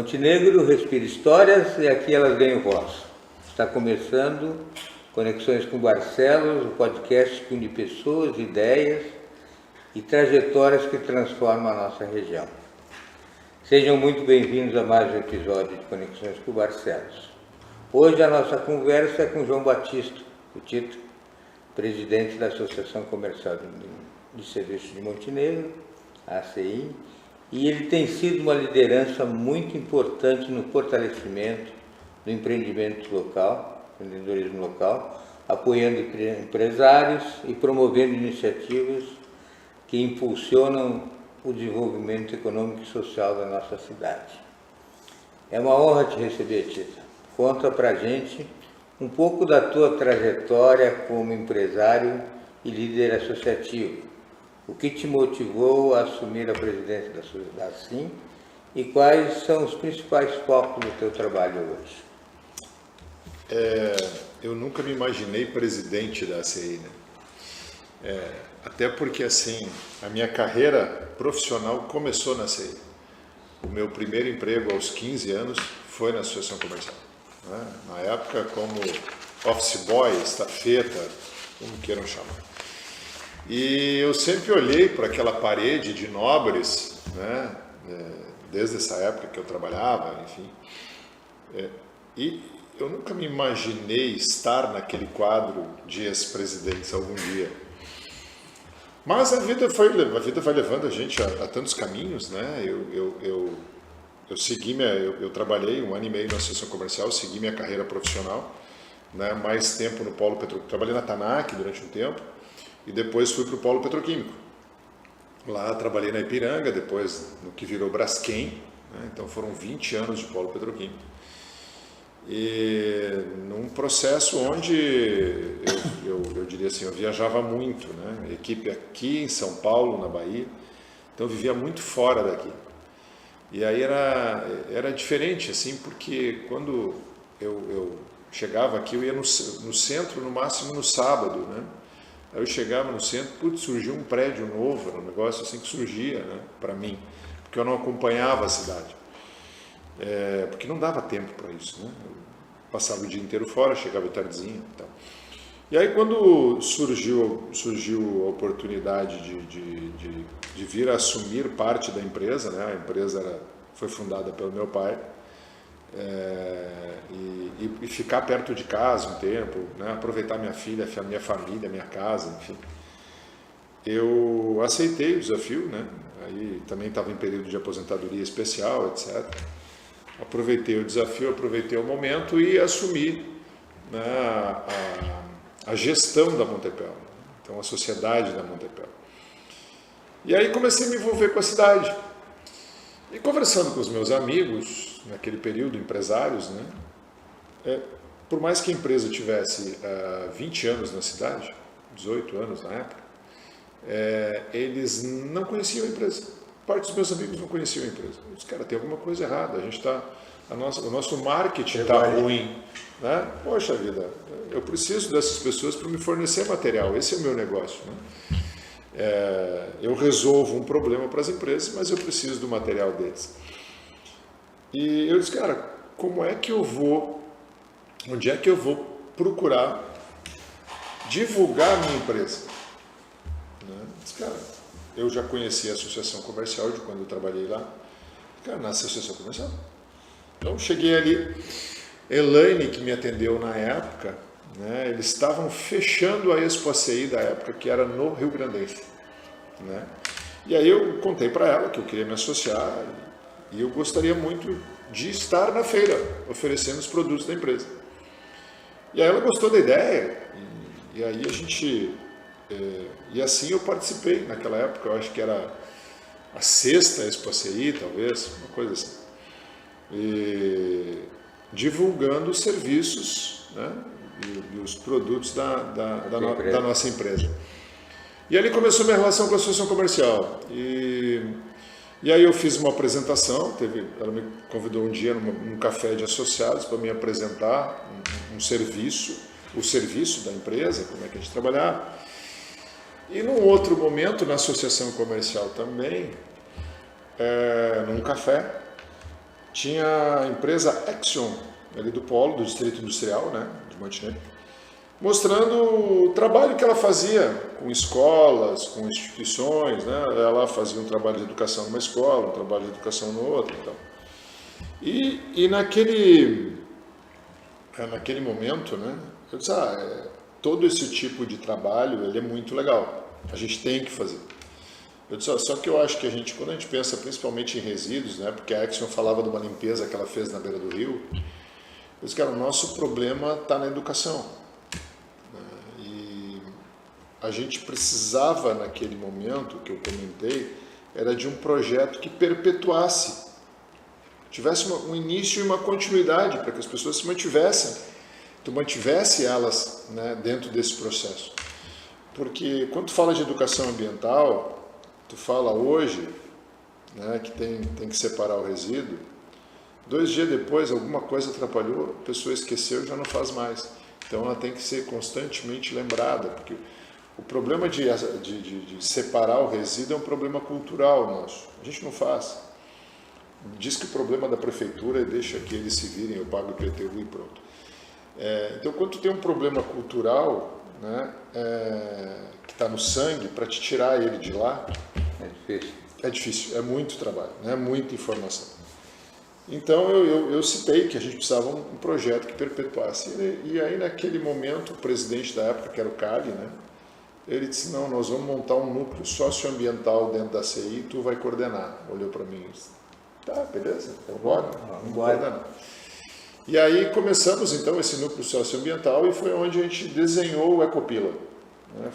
Montenegro respira histórias e aqui elas ganham voz. Está começando Conexões com Barcelos, o podcast que une pessoas, ideias e trajetórias que transformam a nossa região. Sejam muito bem-vindos a mais um episódio de Conexões com Barcelos. Hoje a nossa conversa é com João Batista, o Tito, presidente da Associação Comercial de Serviços de Montenegro, a ACI, e ele tem sido uma liderança muito importante no fortalecimento do empreendimento local, empreendedorismo local, apoiando empresários e promovendo iniciativas que impulsionam o desenvolvimento econômico e social da nossa cidade. É uma honra te receber, Tita. Conta pra gente um pouco da tua trajetória como empresário e líder associativo. O que te motivou a assumir a presidência da ACI e quais são os principais focos do teu trabalho hoje? Eu nunca me imaginei presidente da ACI, né? Até porque assim, a minha carreira profissional começou na ACI. O meu primeiro emprego aos 15 anos foi na Associação Comercial, né? Na época como office boy, estafeta, como queiram chamar. E eu sempre olhei para aquela parede de nobres, né? Desde essa época que eu trabalhava, enfim. E eu nunca me imaginei estar naquele quadro de ex-presidentes algum dia. Mas a vida vai levando a gente a tantos caminhos, né? Eu trabalhei 1 ano e meio na Associação Comercial, segui minha carreira profissional, né? Mais tempo no polo petroquímico. Trabalhei na TANAC durante um tempo e depois fui para o polo petroquímico. Lá trabalhei na Ipiranga, depois no que virou Braskem, né? Então foram 20 anos de polo petroquímico. E num processo onde eu diria assim, eu viajava muito, né? Equipe aqui em São Paulo, na Bahia, então eu vivia muito fora daqui. E aí era diferente, assim, porque quando eu chegava aqui, eu ia no centro, no máximo no sábado, né? Aí eu chegava no centro, surgiu um prédio novo, era um negócio assim que surgia, né, para mim, porque eu não acompanhava a cidade. Porque não dava tempo para isso, né? Eu passava o dia inteiro fora, chegava tardezinha e tal. E aí quando surgiu a oportunidade de vir a assumir parte da empresa, né? A empresa foi fundada pelo meu pai, e ficar perto de casa um tempo, né? Aproveitar minha filha, minha família, minha casa, enfim. Eu aceitei o desafio, né? Aí também estava em período de aposentadoria especial, etc. Aproveitei o desafio, aproveitei o momento e assumi, né, a gestão da Montepel, então a sociedade da Montepel. E aí comecei a me envolver com a cidade. E conversando com os meus amigos, naquele período, empresários, né, por mais que a empresa tivesse 20 anos na cidade, 18 anos na época, eles não conheciam a empresa. Parte dos meus amigos não conheciam a empresa. Eu disse, cara, tem alguma coisa errada, o nosso marketing está ruim, né? Poxa vida, eu preciso dessas pessoas para me fornecer material, esse é o meu negócio, né? Eu resolvo um problema para as empresas, mas eu preciso do material deles. E eu disse, cara, onde é que eu vou procurar divulgar a minha empresa? Né? Eu disse, cara, eu já conhecia a Associação Comercial de quando eu trabalhei lá, cara, na Associação Comercial. Então cheguei ali, Elaine, que me atendeu na época, né, eles estavam fechando a Expo ACI da época, que era no Rio Grandense, né? E aí eu contei para ela que eu queria me associar e eu gostaria muito de estar na feira, oferecendo os produtos da empresa. E aí ela gostou da ideia, e aí a gente... e assim eu participei naquela época, eu acho que era a 6ª Expo ACI, talvez, uma coisa assim. E divulgando os serviços, né, e os produtos da nossa empresa. E ali começou a minha relação com a Associação Comercial. E aí eu fiz uma apresentação, ela me convidou um dia num café de associados para me apresentar um serviço, o serviço da empresa, como é que a gente trabalhava. E num outro momento, na Associação Comercial também, num café, tinha a empresa Axion, ali do Polo, do Distrito Industrial, né, de Montenegro, mostrando o trabalho que ela fazia com escolas, com instituições, né? Ela fazia um trabalho de educação numa escola, um trabalho de educação no outro. Então. E naquele momento, né, eu disse, todo esse tipo de trabalho ele é muito legal, a gente tem que fazer. Eu disse, só que eu acho que quando a gente pensa principalmente em resíduos, né, porque a Axion falava de uma limpeza que ela fez na beira do rio, eu disse, cara, o nosso problema está na educação. A gente precisava, naquele momento que eu comentei, era de um projeto que perpetuasse, tivesse um início e uma continuidade, para que as pessoas se mantivessem, tu mantivesse elas, né, dentro desse processo. Porque quando tu fala de educação ambiental, tu fala hoje, né, que tem que separar o resíduo, 2 dias depois alguma coisa atrapalhou, a pessoa esqueceu e já não faz mais. Então ela tem que ser constantemente lembrada, porque o problema de separar o resíduo é um problema cultural nosso. A gente não faz. Diz que o problema da prefeitura é deixa que eles se virem, eu pago o IPTU e pronto. Então, quando tu tem um problema cultural, né, que está no sangue, para te tirar ele de lá, é difícil. É difícil, é muito trabalho, né, muita informação. Então, eu citei que a gente precisava de um projeto que perpetuasse. E aí, naquele momento, o presidente da época, que era o Cali, né, ele disse, não, nós vamos montar um núcleo socioambiental dentro da CI e tu vai coordenar. Olhou para mim e disse, tá, beleza, então bora, vamos coordenar. E aí começamos então esse núcleo socioambiental e foi onde a gente desenhou o Ecopila. Né?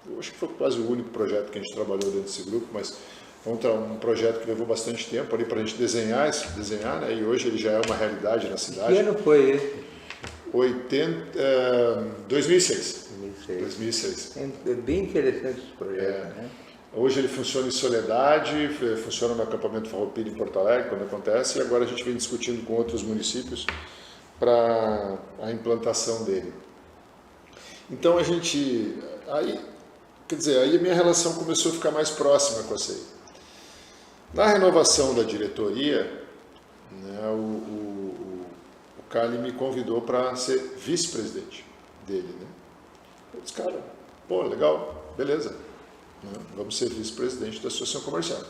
Eu acho que foi quase o único projeto que a gente trabalhou dentro desse grupo, mas foi um projeto que levou bastante tempo ali para a gente desenhar, né? E hoje ele já é uma realidade na cidade. Que ano foi esse? 2006. 2006. É bem interessante esse projeto, né? Hoje ele funciona em Soledade, funciona no acampamento Farroupilha em Porto Alegre, quando acontece, e agora a gente vem discutindo com outros municípios para a implantação dele. Então aí a minha relação começou a ficar mais próxima com a CEI. Na renovação da diretoria, né, o Cali me convidou para ser vice-presidente dele, né? Eu disse, cara, pô, legal, beleza, né? Vamos ser vice-presidente da Associação Comercial.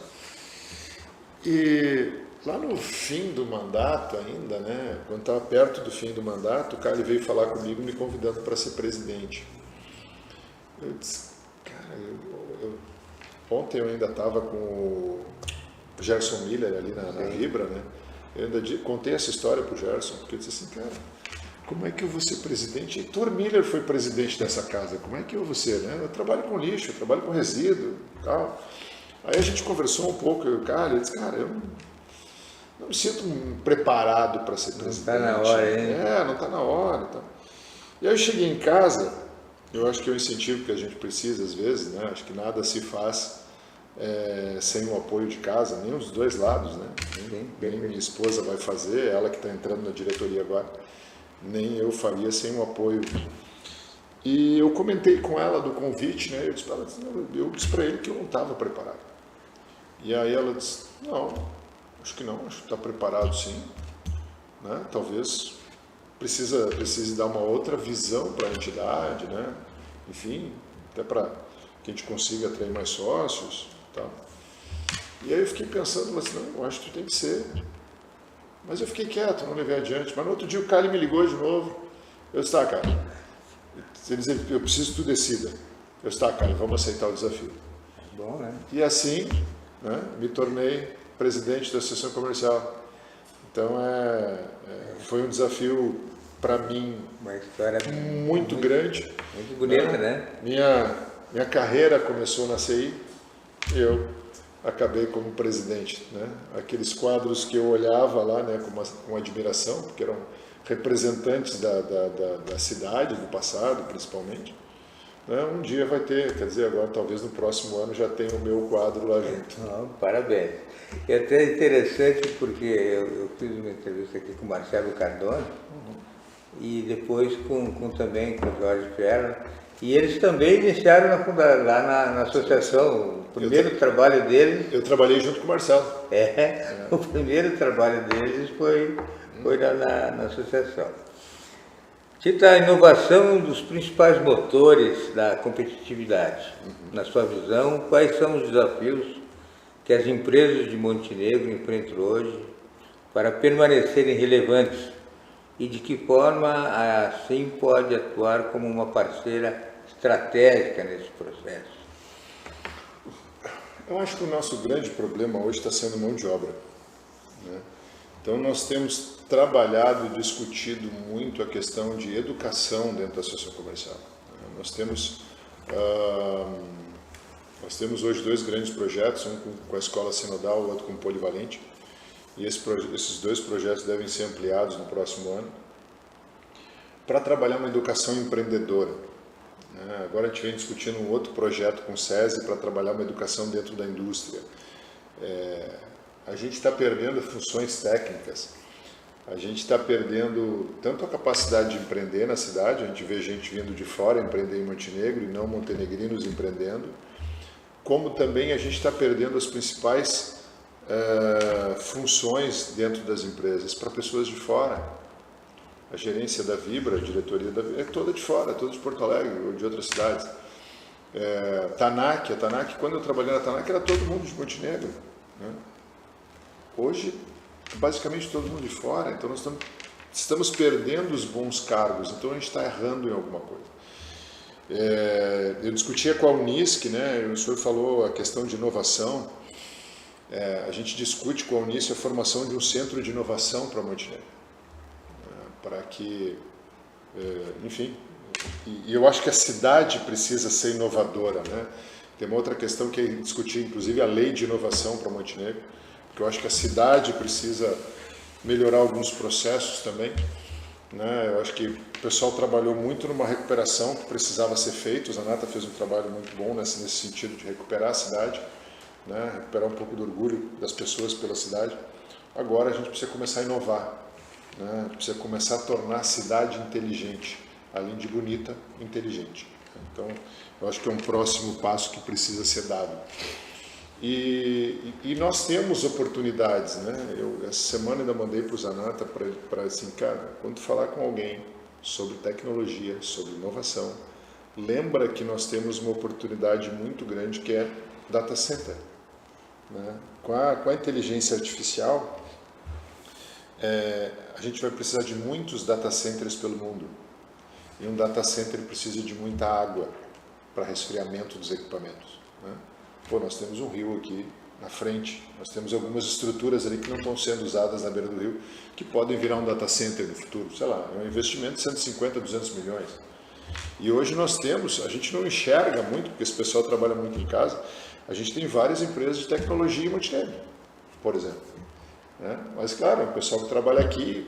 E lá no fim do mandato ainda, né, quando estava perto do fim do mandato, o Cali veio falar comigo me convidando para ser presidente. Eu disse, cara, ontem eu ainda estava com o Gerson Miller ali na Vibra, né? Eu ainda contei essa história para o Gerson, porque eu disse assim, cara, como é que eu vou ser presidente? Heitor Miller foi presidente dessa casa, como é que eu vou ser, né? Eu trabalho com lixo, eu trabalho com resíduo e tal. Aí a gente conversou um pouco, eu disse, cara, eu não me sinto preparado para ser presidente. Não está na hora ainda. Não está na hora. Tá. E aí eu cheguei em casa, eu acho que é um incentivo que a gente precisa às vezes, né? Acho que nada se faz sem o apoio de casa, nem os dois lados, né? Nem minha esposa vai fazer, ela que está entrando na diretoria agora, nem eu faria sem o apoio. E eu comentei com ela do convite, né? Eu disse para ele que eu não estava preparado. E aí ela disse, não, acho que está preparado sim, né? Talvez precise dar uma outra visão para a entidade, né? Enfim, até para que a gente consiga atrair mais sócios, tá? E aí eu fiquei pensando, mas não, eu acho que tu tem que ser. Mas eu fiquei quieto, não levei adiante. Mas no outro dia o Cali me ligou de novo. Eu disse, tá, cara, eu preciso que tu decida. Eu disse, tá, cara, vamos aceitar o desafio. Bom, né? E assim, né, me tornei presidente da Associação Comercial. Então foi um desafio para mim uma história muito grande. Muito bonita, né? Minha carreira começou na CI e eu acabei como presidente, né? Aqueles quadros que eu olhava lá, né, com admiração, porque eram representantes da cidade, do passado principalmente, né? Um dia vai ter, quer dizer, agora talvez no próximo ano já tenha o meu quadro lá junto. Parabéns. É até interessante porque eu fiz uma entrevista aqui com o Marcelo Cardone, e depois também com o Jorge Ferro, E eles também iniciaram lá na associação, o primeiro trabalho deles... Eu trabalhei junto com o Marcelo. O primeiro trabalho deles foi na associação. Tita, a inovação é um dos principais motores da competitividade. Na sua visão, quais são os desafios que as empresas de Montenegro enfrentam hoje para permanecerem relevantes e de que forma assim pode atuar como uma parceira estratégica nesse processo? Eu acho que o nosso grande problema hoje está sendo mão de obra, né? Então nós temos trabalhado e discutido muito a questão de educação dentro da associação comercial. Nós temos hoje 2 grandes projetos, um com a Escola Sinodal, o outro com o Polivalente, e esses 2 projetos devem ser ampliados no próximo ano, para trabalhar uma educação empreendedora. Agora a gente vem discutindo um outro projeto com o SESI para trabalhar uma educação dentro da indústria. A gente está perdendo funções técnicas, a gente está perdendo tanto a capacidade de empreender na cidade, a gente vê gente vindo de fora empreender em Montenegro e não montenegrinos empreendendo, como também a gente está perdendo as principais funções dentro das empresas para pessoas de fora. A gerência da Vibra, a diretoria da Vibra, é toda de fora, toda de Porto Alegre ou de outras cidades. A TANAC, quando eu trabalhei na TANAC, era todo mundo de Montenegro, né? Hoje, basicamente todo mundo de fora, então nós estamos perdendo os bons cargos, então a gente está errando em alguma coisa. Eu discutia com a Unisc, né? O senhor falou a questão de inovação. A gente discute com a Unisc a formação de um centro de inovação para Montenegro, para que, enfim, e eu acho que a cidade precisa ser inovadora, né? Tem uma outra questão que é discutir, inclusive, a lei de inovação para Montenegro, porque eu acho que a cidade precisa melhorar alguns processos também, né? Eu acho que o pessoal trabalhou muito numa recuperação que precisava ser feita. O Zanata fez um trabalho muito bom nesse sentido de recuperar a cidade, né? Recuperar um pouco do orgulho das pessoas pela cidade. Agora a gente precisa começar a inovar, né? A gente precisa começar a tornar a cidade inteligente, além de bonita, inteligente. Então, eu acho que é um próximo passo que precisa ser dado. E nós temos oportunidades, né? Eu essa semana ainda mandei para o Zanata para assim, cara, quando falar com alguém sobre tecnologia, sobre inovação, lembra que nós temos uma oportunidade muito grande que é data center, né? Com a inteligência artificial, a gente vai precisar de muitos data centers pelo mundo. E um data center precisa de muita água para resfriamento dos equipamentos, né? Pô, nós temos um rio aqui na frente, nós temos algumas estruturas ali que não estão sendo usadas na beira do rio, que podem virar um data center no futuro. Sei lá, é um investimento de 150, 200 milhões. E hoje nós temos, a gente não enxerga muito, porque esse pessoal trabalha muito em casa, a gente tem várias empresas de tecnologia em Montenegro, por exemplo, né? Mas claro, o pessoal que trabalha aqui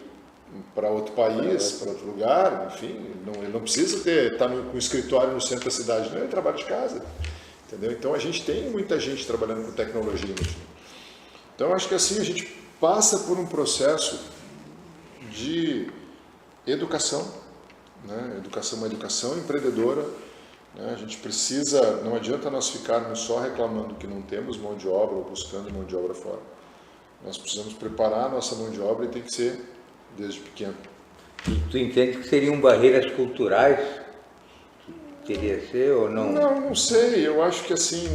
para outro país, para outro lugar, enfim, ele não precisa estar com um escritório no centro da cidade, não, ele trabalha de casa. Entendeu? Então a gente tem muita gente trabalhando com tecnologia. Então acho que assim a gente passa por um processo de educação, né? Uma educação empreendedora, né? A gente precisa, não adianta nós ficarmos só reclamando que não temos mão de obra ou buscando mão de obra fora. Nós precisamos preparar a nossa mão de obra e tem que ser desde pequeno. E tu entende que seriam barreiras culturais? Teria que ser ou não? Não sei. Eu acho que assim,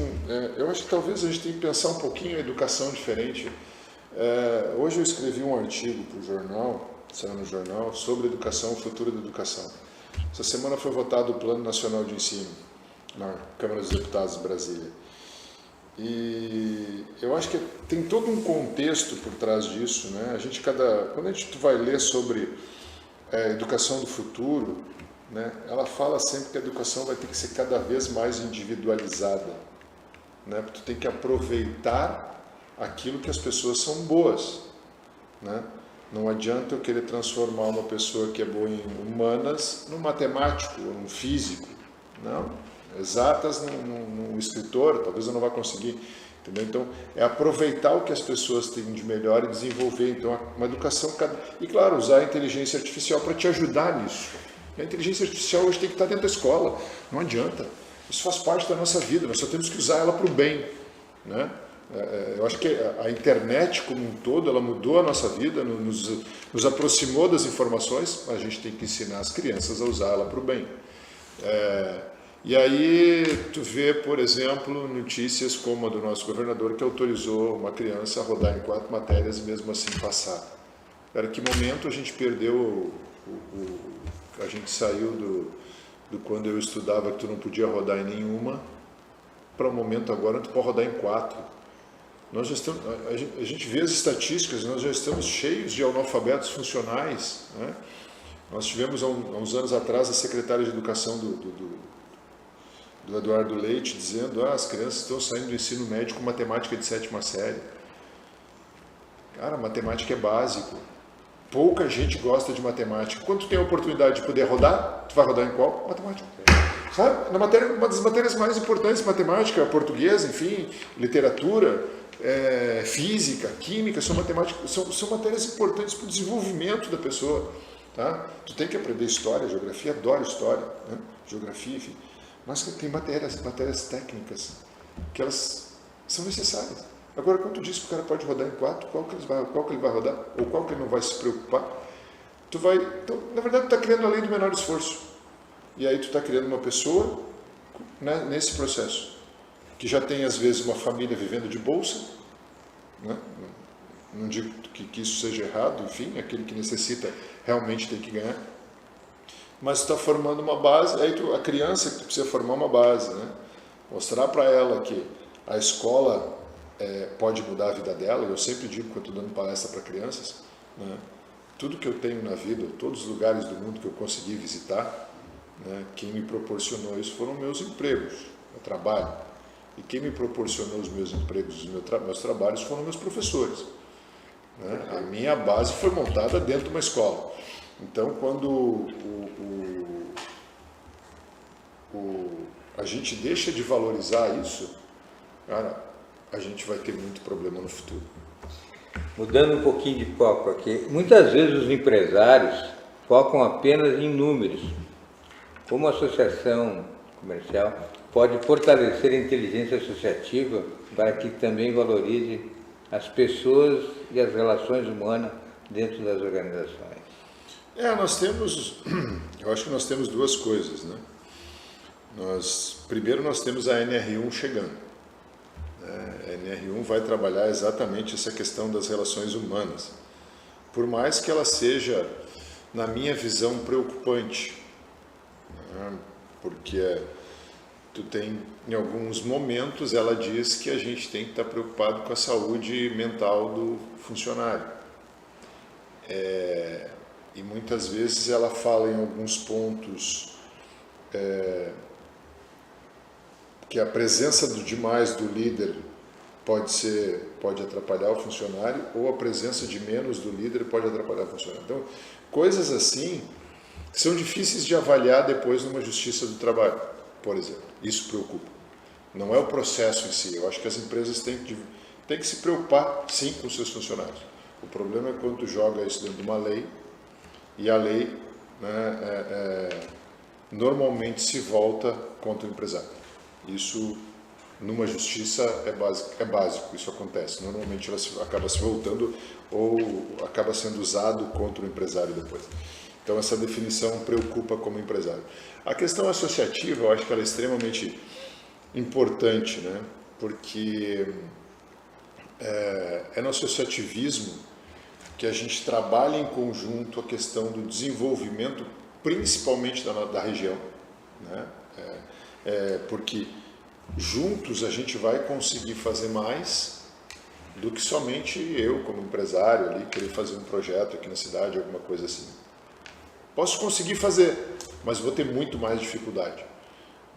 eu acho que talvez a gente tenha que pensar um pouquinho a educação diferente. Hoje eu escrevi um artigo para o jornal, saiu no jornal, sobre educação, o futuro da educação. Essa semana foi votado o Plano Nacional de Ensino na Câmara dos Deputados de Brasília. E eu acho que tem todo um contexto por trás disso, né? Quando a gente vai ler sobre a educação do futuro, né, ela fala sempre que a educação vai ter que ser cada vez mais individualizada, né? Porque tu tem que aproveitar aquilo que as pessoas são boas, né? Não adianta eu querer transformar uma pessoa que é boa em humanas num matemático ou num físico, não. Exatas num escritor, talvez eu não vá conseguir, entendeu? Então, é aproveitar o que as pessoas têm de melhor e desenvolver, então, uma educação... E, claro, usar a inteligência artificial para te ajudar nisso, A inteligência artificial hoje tem que estar dentro da escola, não adianta. Isso faz parte da nossa vida, nós só temos que usar ela para o bem, né? Eu acho que a internet como um todo, ela mudou a nossa vida, nos aproximou das informações, mas a gente tem que ensinar as crianças a usar ela para o bem. E aí tu vê, por exemplo, notícias como a do nosso governador que autorizou uma criança a rodar em 4 matérias e mesmo assim passar. Era que momento a gente perdeu, a gente saiu do quando eu estudava que tu não podia rodar em nenhuma, para o momento agora tu pode rodar em 4. Nós já estamos, a gente vê as estatísticas, nós já estamos cheios de analfabetos funcionais, né? Nós tivemos há uns anos atrás a secretária de Educação do Eduardo Leite dizendo as crianças estão saindo do ensino médio com matemática de 7ª série. Cara, matemática é básico. Pouca gente gosta de matemática. Quando tu tem a oportunidade de poder rodar, tu vai rodar em qual? Matemática. Sabe? Uma das matérias mais importantes, matemática, português, enfim, literatura, física, química, são matérias importantes para o desenvolvimento da pessoa. Tá? Tu tem que aprender história, geografia, adoro história, né? Geografia, enfim. Mas tem matérias técnicas que elas são necessárias. Agora, quando tu diz que o cara pode rodar em 4, qual que ele vai rodar? Ou qual que ele não vai se preocupar? Então, na verdade, tu está criando a lei do menor esforço. E aí tu está criando uma pessoa, né, nesse processo, que já tem, às vezes, uma família vivendo de bolsa, né? Não digo que isso seja errado, enfim, aquele que necessita realmente tem que ganhar. Mas tu está formando uma base, aí a criança que tu precisa formar uma base, né? Mostrar para ela que a escola pode mudar a vida dela. Eu sempre digo, quando estou dando palestra para crianças, né? Tudo que eu tenho na vida, todos os lugares do mundo que eu consegui visitar, né? Quem me proporcionou isso foram meus empregos, meu trabalho. E quem me proporcionou os meus empregos, meus trabalhos foram meus professores. Né? A minha base foi montada dentro de uma escola. Então, quando a gente deixa de valorizar isso, cara, a gente vai ter muito problema no futuro. Mudando um pouquinho de foco aqui, muitas vezes os empresários focam apenas em números. Como a associação comercial pode fortalecer a inteligência associativa para que também valorize as pessoas e as relações humanas dentro das organizações? Eu acho que nós temos duas coisas, né? Primeiro nós temos a NR1 chegando. A NR1 vai trabalhar exatamente essa questão das relações humanas. Por mais que ela seja, na minha visão, preocupante, né? Porque em alguns momentos, ela diz que a gente tem que estar preocupado com a saúde mental do funcionário. E muitas vezes ela fala em alguns pontos que a presença demais do líder pode atrapalhar o funcionário, ou a presença de menos do líder pode atrapalhar o funcionário. Então, coisas assim são difíceis de avaliar depois numa justiça do trabalho, por exemplo. Isso preocupa. Não é o processo em si. Eu acho que as empresas têm que se preocupar, sim, com os seus funcionários. O problema é quando tu joga isso dentro de uma lei, e a lei, né, normalmente se volta contra o empresário. Isso, numa justiça, é básico, isso acontece. Normalmente ela acaba se voltando ou acaba sendo usado contra o empresário depois. Então essa definição preocupa como empresário. A questão associativa, eu acho que ela é extremamente importante, né? Porque é no associativismo que a gente trabalha em conjunto a questão do desenvolvimento, principalmente da região, né? Porque juntos a gente vai conseguir fazer mais do que somente eu, como empresário, ali, querer fazer um projeto aqui na cidade, alguma coisa assim. Posso conseguir fazer, mas vou ter muito mais dificuldade,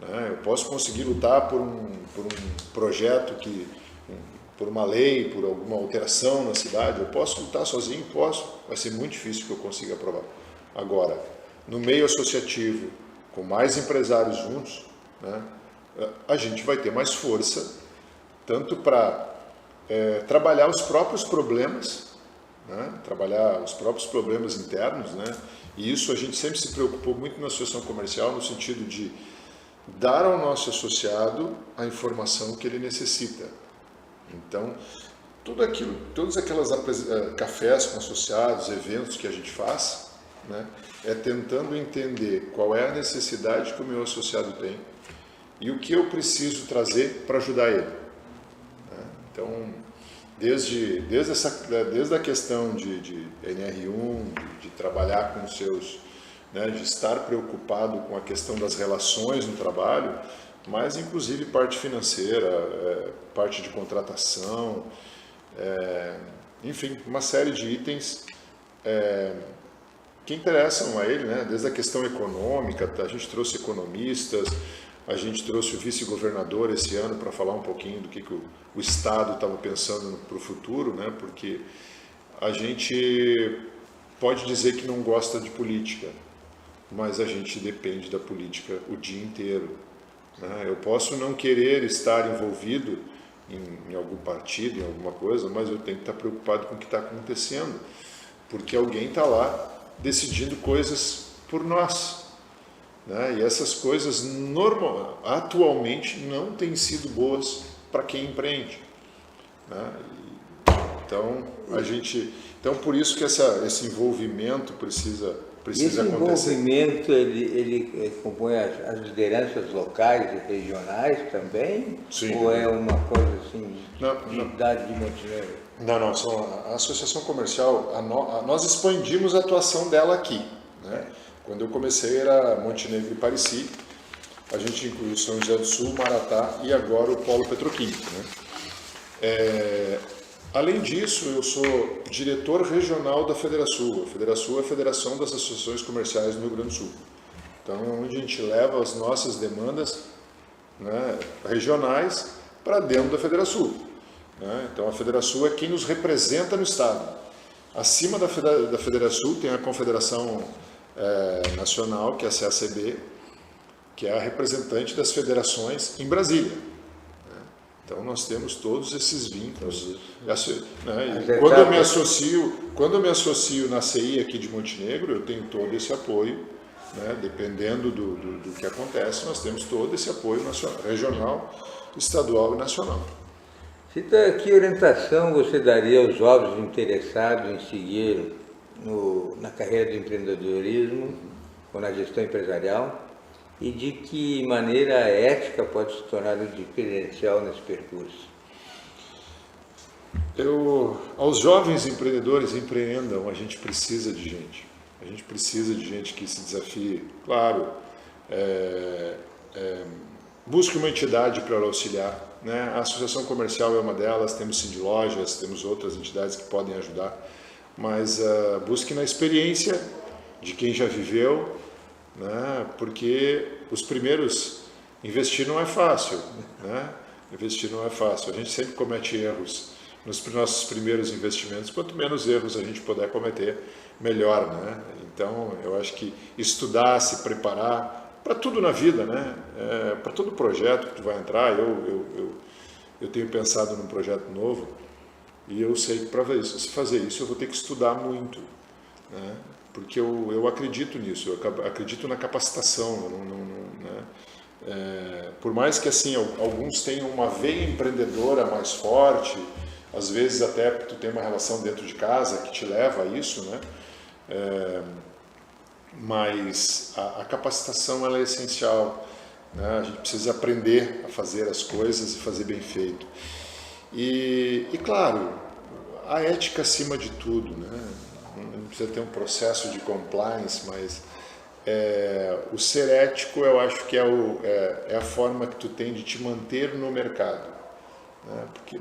né? Eu posso conseguir lutar por um projeto, por uma lei, por alguma alteração na cidade. Eu posso lutar sozinho? Posso. Vai ser muito difícil que eu consiga aprovar. Agora, no meio associativo, com mais empresários juntos, né, a gente vai ter mais força, tanto para trabalhar os próprios problemas, né? Trabalhar os próprios problemas internos, né? E isso a gente sempre se preocupou muito na associação comercial no sentido de dar ao nosso associado a informação que ele necessita. Então, todas aquelas cafés com associados, eventos que a gente faz, né, é tentando entender qual é a necessidade que o meu associado tem e o que eu preciso trazer para ajudar ele. Né? Então, desde a questão de NR1, de trabalhar com os seus, né, de estar preocupado com a questão das relações no trabalho, mas inclusive parte financeira, parte de contratação, enfim, uma série de itens que interessam a ele, né? Desde a questão econômica, a gente trouxe economistas, a gente trouxe o vice-governador esse ano para falar um pouquinho do que o Estado estava pensando para o futuro, né? Porque a gente pode dizer que não gosta de política, mas a gente depende da política o dia inteiro. Né? Eu posso não querer estar envolvido em algum partido, em alguma coisa, mas eu tenho que estar preocupado com o que está acontecendo, porque alguém está lá decidindo coisas por nós. Né? E essas coisas atualmente não têm sido boas para quem empreende. Né? Então, por isso que esse envolvimento precisa esse acontecer. Esse envolvimento, ele compõe as lideranças locais e regionais também? Sim. Ou é uma coisa assim, de idade de Montenegro? Não, a associação comercial, nós expandimos a atuação dela aqui. Né? Quando eu comecei era Montenegro e Pareci, a gente incluiu São José do Sul, Maratá e agora o Polo Petroquímico. Né? Além disso, eu sou diretor regional da Federação. A Federação é a Federação das Associações Comerciais no Rio Grande do Sul. Então, é onde a gente leva as nossas demandas, né, regionais para dentro da Federação. Né? Então, a Federação é quem nos representa no Estado. Acima da Federação tem a Confederação Nacional, que é a CACB, que é a representante das federações em Brasília. Então nós temos todos esses vínculos. Né? E quando eu me associo na CI aqui de Montenegro, eu tenho todo esse apoio, né? Dependendo do que acontece, nós temos todo esse apoio nacional, regional, estadual e nacional. Que orientação você daria aos jovens interessados em seguir na carreira do empreendedorismo ou na gestão empresarial? E de que maneira a ética pode se tornar um diferencial nesse percurso? Aos jovens empreendedores, empreendam, a gente precisa de gente. A gente precisa de gente que se desafie. Claro, busque uma entidade para auxiliar. Né? A Associação Comercial é uma delas, temos Cindy Lojas, temos outras entidades que podem ajudar. Mas busque na experiência de quem já viveu, né? Porque os primeiros, investir não é fácil, né? Investir não é fácil, a gente sempre comete erros nos nossos primeiros investimentos, quanto menos erros a gente puder cometer, melhor, né? Então eu acho que estudar, se preparar para tudo na vida, né? Para todo projeto que tu vai entrar, eu tenho pensado num projeto novo e eu sei que para fazer isso eu vou ter que estudar muito, né? Porque eu acredito nisso, eu acredito na capacitação. Né? Por mais que assim alguns tenham uma veia empreendedora mais forte, às vezes até tu tem uma relação dentro de casa que te leva a isso, né? Mas a capacitação ela é essencial. Né? A gente precisa aprender a fazer as coisas e fazer bem feito. E claro, a ética acima de tudo, né? Não precisa ter um processo de compliance, mas o ser ético eu acho que é a forma que tu tem de te manter no mercado. Né? Porque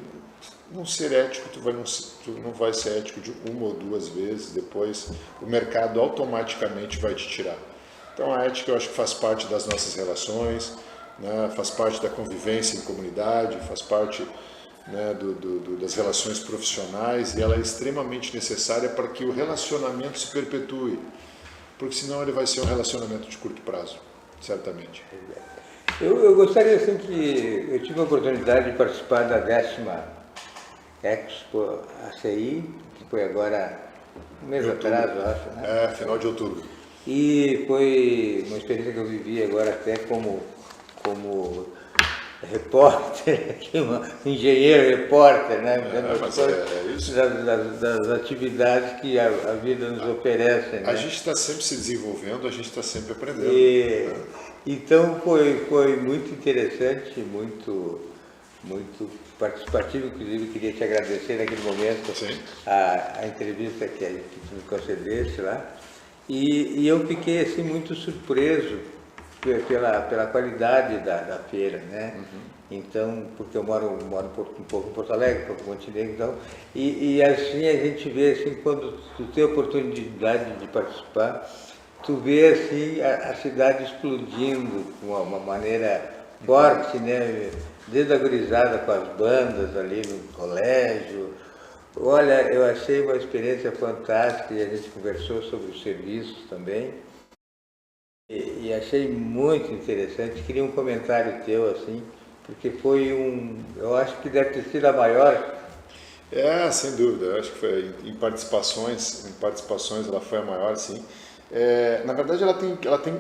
não ser ético, tu não vai ser ético de uma ou duas vezes, depois o mercado automaticamente vai te tirar. Então a ética eu acho que faz parte das nossas relações, né? Faz parte da convivência em comunidade, faz parte, né, das relações profissionais, e ela é extremamente necessária para que o relacionamento se perpetue, porque senão ele vai ser um relacionamento de curto prazo, certamente. Eu gostaria assim que eu tive a oportunidade de participar da 10ª Expo ACI, que foi agora um mês atrás, eu acho, né? Final de outubro. E foi uma experiência que eu vivi agora até como repórter, um engenheiro repórter, né? Isso. Das atividades que a vida nos oferece. Né? A gente está sempre se desenvolvendo, a gente está sempre aprendendo. Então foi muito interessante, muito participativo, inclusive queria te agradecer naquele momento a entrevista que tu me concedeste lá. E eu fiquei assim muito surpreso pela qualidade da feira, né? Então, porque eu moro um pouco em Porto Alegre, um pouco em Montenegro, então, e assim a gente vê assim, quando tu tem a oportunidade de participar, tu vê assim a cidade explodindo de uma maneira forte, né? Desde a gurizada com as bandas ali no colégio. Olha, eu achei uma experiência fantástica e a gente conversou sobre os serviços também. E achei muito interessante. Queria um comentário teu, assim, porque foi eu acho que deve ter sido a maior. Sem dúvida. Eu acho que foi em participações ela foi a maior, sim. Na verdade,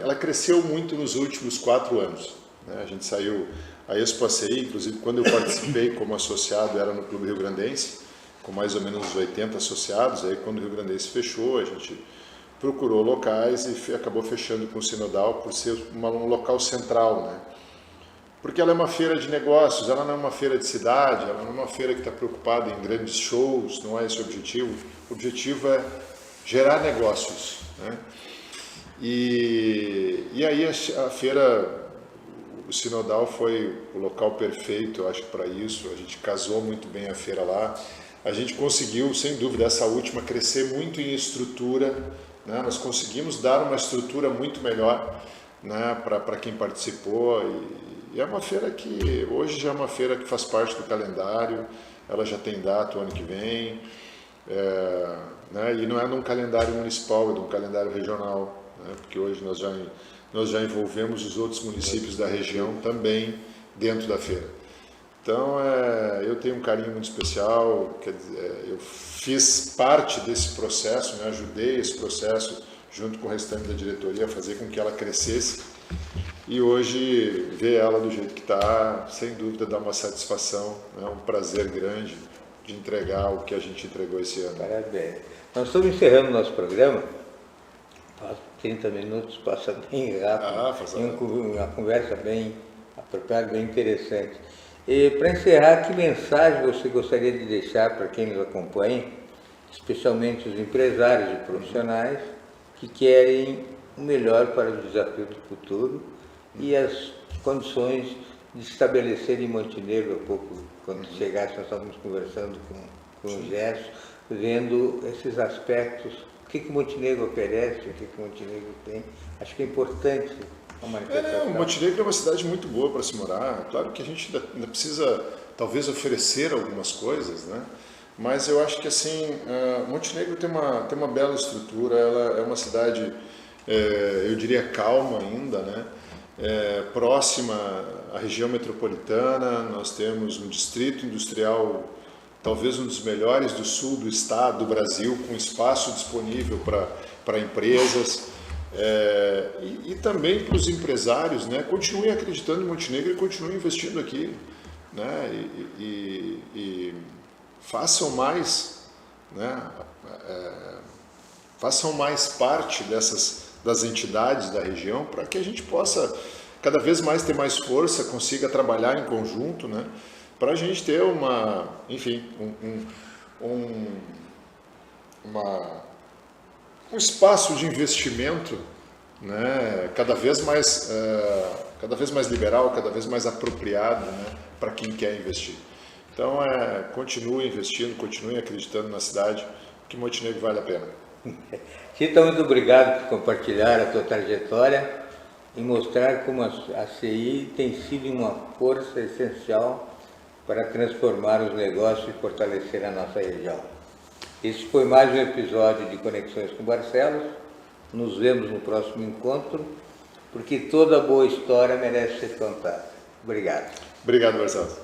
ela cresceu muito nos últimos 4 anos. Né? A gente saiu, a Expo ACI, inclusive quando eu participei como associado, era no Clube Rio Grandense, com mais ou menos uns 80 associados. Aí quando o Rio Grandense fechou, a gente procurou locais e acabou fechando com o Sinodal por ser um local central, né? Porque ela é uma feira de negócios, ela não é uma feira de cidade, ela não é uma feira que está preocupada em grandes shows, não é esse o objetivo. O objetivo é gerar negócios, né? E aí a feira, o Sinodal foi o local perfeito, eu acho, para isso. A gente casou muito bem a feira lá. A gente conseguiu, sem dúvida, essa última crescer muito em estrutura, né? Nós conseguimos dar uma estrutura muito melhor, né, para quem participou. E é uma feira que hoje já é uma feira que faz parte do calendário, ela já tem data o ano que vem, né, e não é num calendário municipal, é num calendário regional, né, porque hoje nós já envolvemos os outros municípios da região também dentro da feira. Então, eu tenho um carinho muito especial, quer dizer, eu fiz parte desse processo, né, ajudei esse processo junto com o restante da diretoria a fazer com que ela crescesse, e hoje ver ela do jeito que está, sem dúvida dá uma satisfação, né, um prazer grande de entregar o que a gente entregou esse ano. Parabéns. Nós estamos encerrando o nosso programa, 30 minutos, passa bem rápido, uma conversa bem apropriada, bem interessante. E para encerrar, que mensagem você gostaria de deixar para quem nos acompanha, especialmente os empresários e profissionais que querem o melhor para os desafios do futuro e as condições de estabelecer em Montenegro? Há pouco, quando chegasse, nós estávamos conversando com o Gerson, vendo esses aspectos, o que Montenegro oferece, o que Montenegro tem. Acho que é importante a manifestação. Montenegro é uma cidade muito boa para se morar. Claro que a gente ainda precisa, talvez, oferecer algumas coisas, né? Mas eu acho que assim, Montenegro tem uma bela estrutura, ela é uma cidade, eu diria, calma ainda, né? Próxima à região metropolitana. Nós temos um distrito industrial, talvez um dos melhores do sul do estado, do Brasil, com espaço disponível para empresas. E também para os empresários, né? Continuem acreditando em Montenegro e continuem investindo aqui, né? E façam mais, né? Façam mais parte das entidades da região, para que a gente possa cada vez mais ter mais força, consiga trabalhar em conjunto, né? Para a gente ter um espaço de investimento, né, cada vez mais liberal, cada vez mais apropriado, né, para quem quer investir. Então, continue investindo, continue acreditando na cidade, que Montenegro vale a pena. Tita, muito obrigado por compartilhar a tua trajetória e mostrar como a CI tem sido uma força essencial para transformar os negócios e fortalecer a nossa região. Esse foi mais um episódio de Conexões com Barcelos. Nos vemos no próximo encontro, porque toda boa história merece ser contada. Obrigado. Obrigado, Barcelos.